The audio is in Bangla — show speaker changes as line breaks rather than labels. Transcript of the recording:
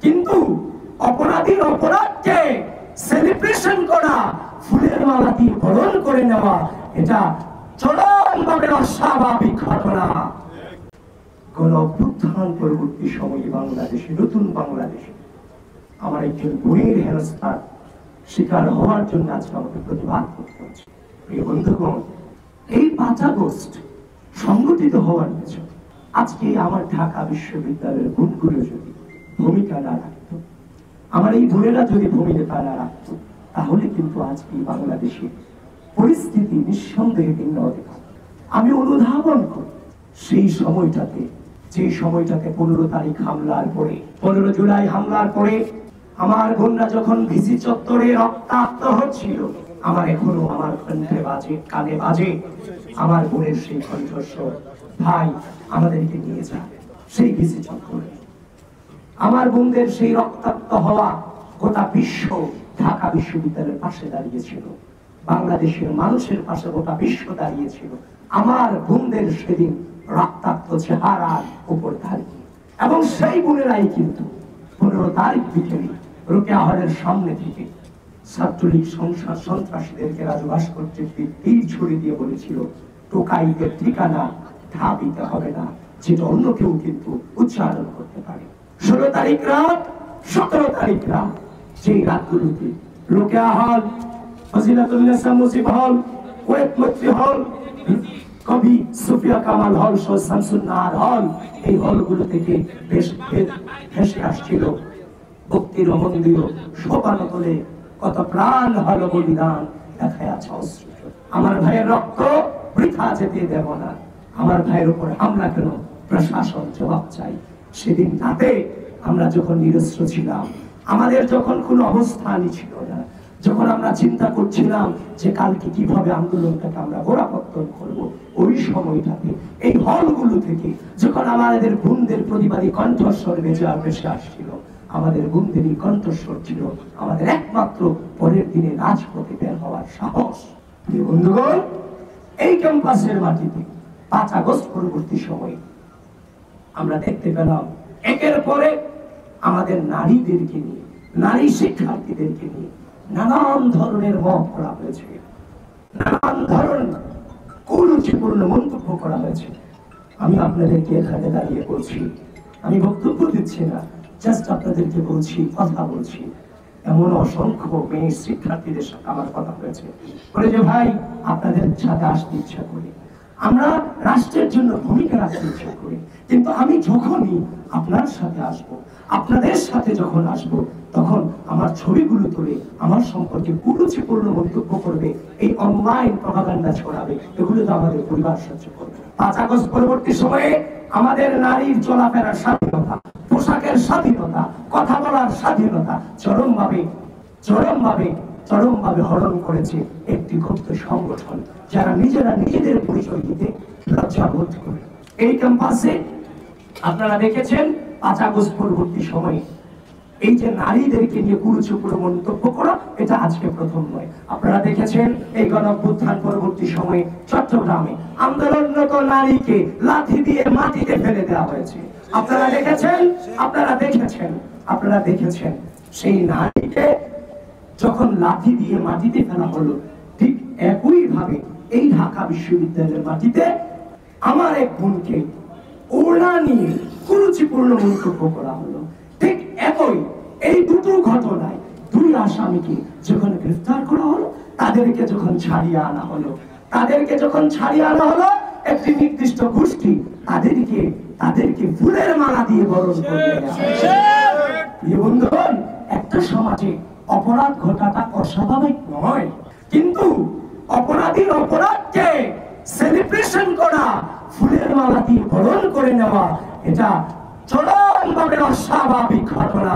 কিন্তু অপরাধীর অপরাধকে সেলিব্রেশন করা, ফুলের মালা দিয়ে বরণ করে নেওয়া, এটা চরমভাবে অস্বাভাবিক ঘটনা। গণ অভ্যুত্থান পরবর্তী সময়ে বাংলাদেশে, নতুন বাংলাদেশে আমার একজন বোনের হেনস্থার শিকার হওয়ার জন্য আজকে আমাকে প্রতিবাদ করতে হচ্ছে। প্রিয় বন্ধুগণ, এই 5 আগস্ট সংগঠিত হওয়ার পেছনে আজকে আমার ঢাকা বিশ্ববিদ্যালয়ের বোনগুলো যদি ভূমিকা না রাখত, আমার এই বোনেরা যদি ভূমিকা না রাখত, তাহলে কিন্তু আজকে বাংলাদেশের পরিস্থিতি নিঃসন্দেহে ভিন্ন হতে পারে। আমি অনুধাবন করি সেই সময়টাতে, যে সময়টাতে 15 তারিখ হামলার পরে, 15 জুলাই হামলার পরে আমার বোনরা যখন ভিসি চত্বরে রক্তাক্ত হচ্ছিল, আমার এখনো আমার কণ্ঠে বাজে, কানে বাজে আমার বোনের সেই কণ্ঠস্বর, ভাই আমাদেরকে নিয়ে যা সেই ভিসি চত্বরে। আমার বোনদের সেই রক্তাক্ত হওয়া গোটা বিশ্ব ঢাকা বিশ্ববিদ্যালয়ের পাশে দাঁড়িয়েছিল, বাংলাদেশের মানুষের পাশে গোটা বিশ্ব দাঁড়িয়েছিল আমার বোনদের সেদিন রক্তাক্ত চেহারার উপর দাঁড়িয়ে। এবং সেই বোনেরাই কিন্তু 15 তারিখ বিকেলে রোকেয়া হলের সামনে থেকে ছাত্রলীগ সংসদ সন্ত্রাসীদেরকে রাজবাস করতে তীর ছুড়ে দিয়ে বলেছিল, টোকাইদের ঠিকানা ঢাবিতে হবে না, যেটা অন্য কেউ কিন্তু উচ্চারণ করতে পারে। 16 তারিখ রাত, 17 তারিখ রাত, যেই রাতগুলোতে রোকেয়া হল, ফজিলাতুন্নেসা মুজিব হল, ওয়েব মৈত্রী হল, কবি সুফিয়া কামাল হল, শামসুন নাহার হল, এই হলগুলো থেকে ভেসে আসছিল ভক্তির অমন্দির শোভানতলে কত প্রাণ হল বলিদান দেখায় আছে অস্ত্র। আমার ভাইয়ের রক্ত বৃথা যেতে দেব না। আমার ভাইয়ের উপর হামলা কেন, প্রশাসন জবাব চাই। সেদিন রাতে আমরা যখন নিরস্ত্র ছিলাম, আমাদের যখন কোনো অবস্থানই ছিল না, যখন আমরা চিন্তা করছিলাম যে কালকে কিভাবে আন্দোলনটাকে আমরা গোড়াপত্তন করব, ওই সময়টাতে এই হলগুলো থেকে যখন আমাদের বোনদের প্রতিবাদী কণ্ঠস্বর ভেসে আসছিল, আমাদের বোনদেরই কণ্ঠস্বর ছিল আমাদের একমাত্র পরের দিনে রাজপথে বের হওয়ার সাহস। বন্ধুগণ, এই ক্যাম্পাসের মাটিতে 5 আগস্ট পরবর্তী সময়ে আমরা দেখতে পেলাম একের পরে আমাদের নারীদেরকে নিয়ে, নারী শিক্ষার্থীদেরকে নিয়ে নানান ধরনের মত করা হয়েছে, নানান ধরনের কুরুচিপূর্ণ মন্তব্য করা হয়েছে। আমি আপনাদেরকে এখানে দাঁড়িয়ে বলছি, আমি বক্তব্য দিচ্ছি না, জাস্ট আপনাদেরকে বলছি, কথা বলছি। এমন অসংখ্য মেয়ে শিক্ষার্থীদের সাথে আমার কথা হয়েছে, বলে যে ভাই আপনাদের সাথে আসতে ইচ্ছা করি, আমরা রাষ্ট্রের জন্য ভূমিকা রাখতে ইচ্ছা করি, কিন্তু আমি যখনই আপনার সাথে আসব, আপনাদের সাথে যখন আসব, তখন আমার ছবিগুলো তুলে আমার সম্পর্কে কুরুচিপূর্ণ মন্তব্য করবে, এই অনলাইন প্রপাগান্ডা ছড়াবে, এগুলো তো আমাদের পরিবার সহ্য করবে। 5 আগস্ট পরবর্তী সময়ে আমাদের নারীর চলাফেরার স্বাধীনতা, পোশাকের স্বাধীনতা, কথা বলার স্বাধীনতা চরমভাবে হরণ করেছে একটি গুপ্ত সংগঠন, যারা নিজেরা নিজেদের পরিচয় দিতে লজ্জা বোধ করে। এই ক্যাম্পাসে আপনারা দেখেছেন 5 আগস্ট পরবর্তী সময়ে এই যে নারীদেরকে নিয়ে কুরুচিপূর্ণ মন্তব্য করা, এটা আজকে প্রথম নয়। আপনারা দেখেছেন এই গণ অভ্যুত্থান পরবর্তী সময়ে চট্টগ্রামে আন্দোলনরত নারীকে লাঠি দিয়ে মাটিতে ফেলে দেওয়া হয়েছে। আপনারা দেখেছেন সেই নারীকে যখন লাঠি দিয়ে মাটিতে ফেলা হলো, ঠিক একই ভাবে এই ঢাকা বিশ্ববিদ্যালয়ের মাটিতে আমার এক বোনকে ওড়না নিয়ে কুরুচিপূর্ণ মন্তব্য করা হলো। ঠিক একই এই দুটো ঘটনায় 2 আসামিকে যখন গ্রেফতার করা হলো, তাদেরকে যখন ছাড়িয়ে আনা হলো, একটি নির্দিষ্ট গোষ্ঠী তাদেরকে ফুলের মালা দিয়ে বরণ করে বন্ধুগণ, একটা সমাজে অপরাধ ঘটাটা অস্বাভাবিক নয়, কিন্তু অপরাধীর অপরাধকে সেলিব্রেশন করা, ফুলের মালা দিয়ে বরণ করে নেওয়া, এটা চরমভাবে অস্বাভাবিক ঘটনা।